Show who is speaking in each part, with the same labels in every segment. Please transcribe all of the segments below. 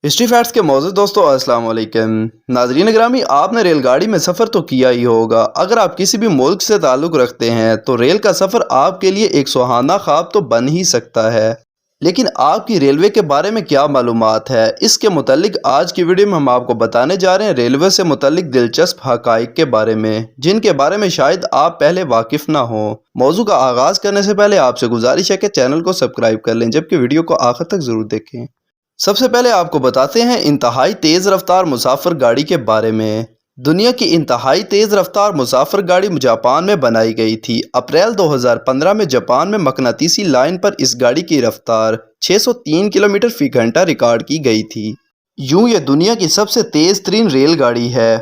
Speaker 1: History facts کے معزز دوستو السلام علیکم۔ ناظرین گرامی، آپ نے ریل گاڑی میں سفر تو کیا ہی ہوگا۔ اگر آپ کسی بھی ملک سے تعلق رکھتے ہیں تو ریل کا سفر آپ کے لیے ایک سہانا خواب تو بن ہی سکتا ہے، لیکن آپ کی ریلوے کے بارے میں کیا معلومات ہے، اس کے متعلق آج کی ویڈیو میں ہم آپ کو بتانے جا رہے ہیں ریلوے سے متعلق دلچسپ حقائق کے بارے میں، جن کے بارے میں شاید آپ پہلے واقف نہ ہوں۔ موضوع کا آغاز کرنے سے پہلے آپ سے گزارش ہے کہ چینل کو سبسکرائب کر لیں، جبکہ ویڈیو کو آخر تک ضرور دیکھیں۔ سب سے پہلے آپ کو بتاتے ہیں انتہائی تیز رفتار مسافر گاڑی کے بارے میں۔ دنیا کی انتہائی تیز رفتار مسافر گاڑی جاپان میں بنائی گئی تھی۔ اپریل 2015 میں جاپان میں مقناطیسی لائن پر اس گاڑی کی رفتار 603 کلومیٹر فی گھنٹہ ریکارڈ کی گئی تھی۔ یوں یہ دنیا کی سب سے تیز ترین ریل گاڑی ہے۔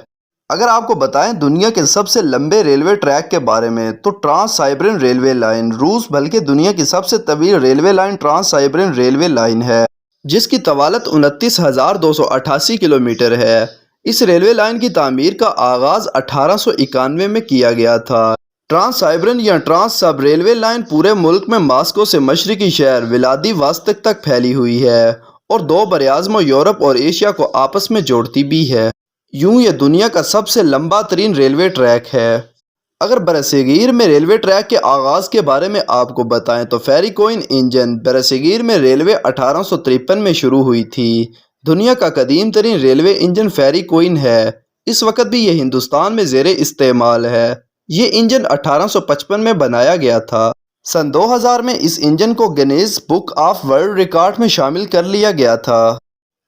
Speaker 1: اگر آپ کو بتائیں دنیا کے سب سے لمبے ریلوے ٹریک کے بارے میں تو ٹرانس سائبرین ریلوے لائن روس بلکہ دنیا کی سب سے طویل railway line trans Siberian railway line ہے، جس کی طوالت 29,288 کلومیٹر ہے۔ اس ریلوے لائن کی تعمیر کا آغاز 1891 میں کیا گیا تھا۔ ٹرانس سائبرین یا ٹرانس سب ریلوے لائن پورے ملک میں ماسکو سے مشرقی شہر ولادیواستک تک پھیلی ہوئی ہے اور دو براعظم یورپ اور ایشیا کو آپس میں جوڑتی بھی ہے۔ یوں یہ دنیا کا سب سے لمبا ترین ریلوے ٹریک ہے۔ اگر برصغیر میں ریلوے ٹریک کے آغاز کے بارے میں آپ کو بتائیں تو فیری کوئن انجن برصغیر میں ریلوے 1853 میں شروع ہوئی تھی۔ دنیا کا قدیم ترین ریلوے انجن فیری کوئن ہے۔ اس وقت بھی یہ ہندوستان میں زیر استعمال ہے۔ یہ انجن 1855 میں بنایا گیا تھا۔ سن 2000 میں اس انجن کو Guinness book of world record میں شامل کر لیا گیا تھا۔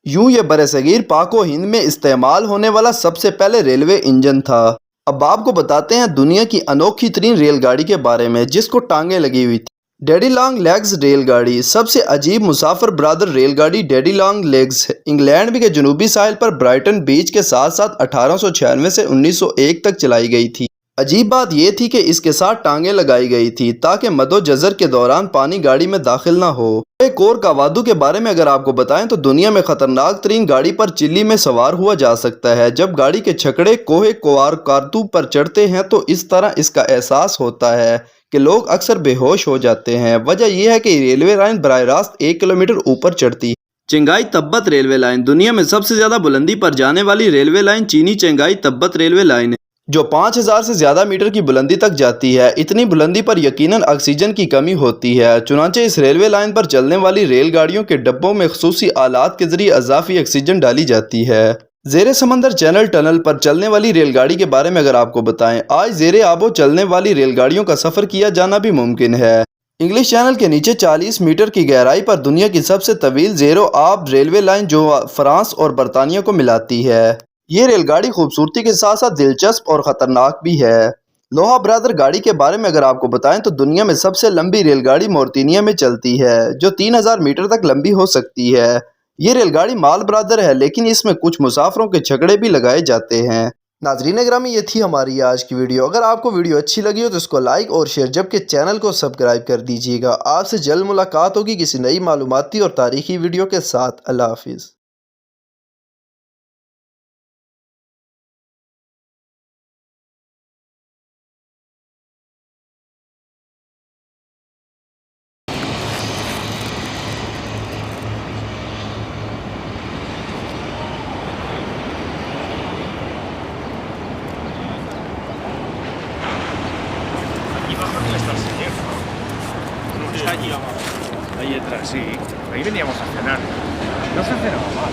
Speaker 1: یوں یہ برصغیر پاک و ہند میں استعمال ہونے والا سب سے پہلے ریلوے انجن تھا۔ اب آپ کو بتاتے ہیں دنیا کی انوکھی ترین ریل گاڑی کے بارے میں جس کو ٹانگیں لگی ہوئی تھی۔ ڈیڈی لانگ لیگز ریل گاڑی سب سے عجیب مسافر برادر ریل گاڑی ڈیڈی لانگ لیگز انگلینڈ کے جنوبی ساحل پر برائٹن بیچ کے ساتھ ساتھ 1896 سے 1901 تک چلائی گئی تھی۔ عجیب بات یہ تھی کہ اس کے ساتھ ٹانگیں لگائی گئی تھی تاکہ مد و جزر کے دوران پانی گاڑی میں داخل نہ ہو۔ کور کاوادو کے بارے میں اگر آپ کو بتائیں تو دنیا میں خطرناک ترین گاڑی پر چلی میں سوار ہوا جا سکتا ہے۔ جب گاڑی کے چھکڑے کوہ کوارکادو پر چڑھتے ہیں تو اس طرح اس کا احساس ہوتا ہے کہ لوگ اکثر بے ہوش ہو جاتے ہیں۔ وجہ یہ ہے کہ ریلوے لائن براہ راست 1 کلومیٹر اوپر چڑھتی ہے۔ چنگائی تبت ریلوے لائن دنیا میں سب سے زیادہ بلندی پر جانے والی ریلوے لائن چینی چنگائی تبت ریلوے لائن ہے، جو 5000 سے زیادہ میٹر کی بلندی تک جاتی ہے۔ اتنی بلندی پر یقیناً آکسیجن کی کمی ہوتی ہے، چنانچہ اس ریلوے لائن پر چلنے والی ریل گاڑیوں کے ڈبوں میں خصوصی آلات کے ذریعے اضافی آکسیجن ڈالی جاتی ہے۔ زیر سمندر چینل ٹنل پر چلنے والی ریل گاڑی کے بارے میں اگر آپ کو بتائیں، آج زیر آبو چلنے والی ریل گاڑیوں کا سفر کیا جانا بھی ممکن ہے۔ انگلش چینل کے نیچے 40 میٹر کی گہرائی پر دنیا کی سب سے طویل زیر آب ریلوے لائن جو فرانس اور برطانیہ کو ملاتی ہے۔ یہ ریل گاڑی خوبصورتی کے ساتھ ساتھ دلچسپ اور خطرناک بھی ہے۔ لوہا برادر گاڑی کے بارے میں اگر آپ کو بتائیں تو دنیا میں سب سے لمبی ریل گاڑی مورتینیا میں چلتی ہے، جو 3000 میٹر تک لمبی ہو سکتی ہے۔ یہ ریل گاڑی مال برادر ہے، لیکن اس میں کچھ مسافروں کے چھکڑے بھی لگائے جاتے ہیں۔ ناظرین گرامی، یہ تھی ہماری آج کی ویڈیو۔ اگر آپ کو ویڈیو اچھی لگی ہو تو اس کو لائک اور شیئر، جبکہ چینل کو سبسکرائب کر دیجیے گا۔ آپ سے جلد ملاقات ہوگی کسی نئی معلوماتی اور تاریخی ویڈیو کے ساتھ۔ اللہ حافظ۔
Speaker 2: Está el señor. Está allí abajo.
Speaker 3: Ahí detrás, sí. Ahí veníamos a cenar. No se ha cenado mal.